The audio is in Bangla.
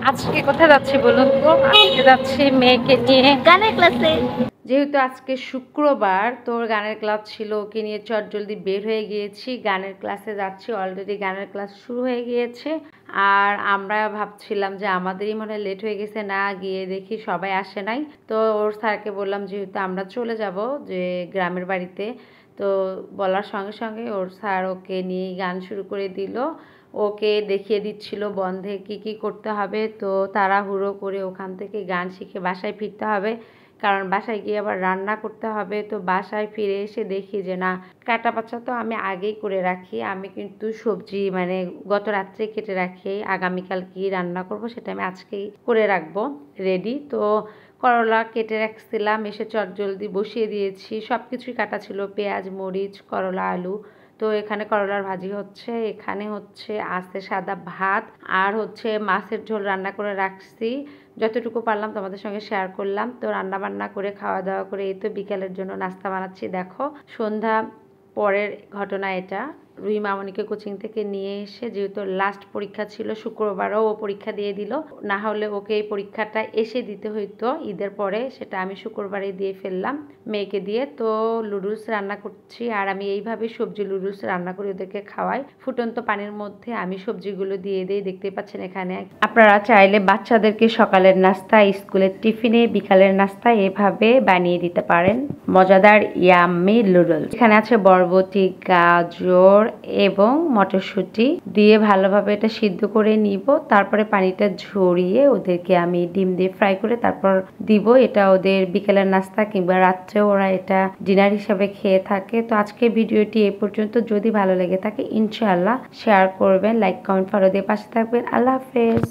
আজকে কোথায় যাচ্ছি বলুন তো? আজকে যাচ্ছি মেয়েকে নিয়ে গানের ক্লাসে। যেহেতু আজকে শুক্রবার, তোর গানের ক্লাস ছিল, ওকে নিয়ে চটজলদি বের হয়ে গিয়েছি। গানের ক্লাসে যাচ্ছি, অলরেডি গানের ক্লাস শুরু হয়ে গিয়েছে। আর আমরা ভাবছিলাম যে আমাদেরই মনে হয় লেট হয়ে গেছে, না গিয়ে দেখি সবাই আসে নাই। তো ওর স্যারকে বললাম যেহেতু আমরা চলে যাব যে গ্রামের বাড়িতে, তো বলার সঙ্গে সঙ্গে ওর স্যার ওকে নিয়ে গান শুরু করে দিল। ওকে দেখিয়ে দিচ্ছিল বন্ধে কি কি করতে হবে। তো তাড়াহুড়ো করে ওখান থেকে গান শিখে বাসায় ফিরতে হবে, কারণ বাসায় গিয়ে আবার রান্না করতে হবে। তো বাসায় ফিরে এসে দেখি যে না, কাটা বাছা তো আমি আগেই করে রাখি। আমি কিন্তু সবজি মানে গত রাত্রে কেটে রাখি, আগামীকাল কি রান্না করব সেটা আমি আজকেই করে রাখবো রেডি। তো করলা কেটে রাখছিলাম, এসে চটজলদি বসিয়ে দিয়েছি। সব কিছুই কাটা ছিল, পেঁয়াজ, মরিচ, করলা, আলু। তো এখানে করলার ভাজি হচ্ছে, এখানে হচ্ছে আছে সাদা ভাত, আর হচ্ছে মাছের ঝোল রান্না করে রাখছি। যতটুকু পারলাম তোমাদের সঙ্গে শেয়ার করলাম। তো রান্না বান্না করে খাওয়া দাওয়া করে এই তো বিকালের জন্য নাস্তা বানাচ্ছি। দেখো সন্ধ্যা পরের ঘটনা এটা। রুই মামনিকে কোচিং থেকে নিয়ে এসে, যেহেতু লাস্ট পরীক্ষা ছিল শুক্রবারও ও পরীক্ষা দিয়ে দিল, না হলে ওকে এই পরীক্ষাটা এসে দিতে হইতো ঈদের পরে, সেটা আমি শুক্রবারে দিয়ে ফেললাম মেয়েকে দিয়ে। তো লুডুলস রান্না করছি, আর আমি এইভাবে সবজি লুডুলস রান্না করে ওদেরকে খাওয়াই। ফুটন্ত পানির মধ্যে আমি সবজিগুলো দিয়ে দিই, দেখতে পাচ্ছেন এখানে। আপনারা চাইলে বাচ্চাদেরকে সকালের নাস্তা, স্কুলের টিফিনে, বিকালের নাস্তা এভাবে বানিয়ে দিতে পারেন মজাদার ইয়াম্মি লুডুলস। এখানে আছে বরবটি, গাজর এবং মটরশুঁটি দিয়ে ভালোভাবে এটা সিদ্ধ করে নিব। তারপরে পানিটা ঝরিয়ে ওদেরকে আমি ডিম দিয়ে ফ্রাই করে তারপর দিব। এটা ওদের বিকেলের নাস্তা কিংবা রাত্রেও ওরা এটা ডিনার হিসাবে খেয়ে থাকে। তো আজকে ভিডিওটি এ পর্যন্ত। যদি ভালো লেগে থাকে ইনশাআল্লাহ শেয়ার করবেন, লাইক কমেন্ট ফলো দিয়ে পাশে থাকবেন। আল্লাহ হাফেজ।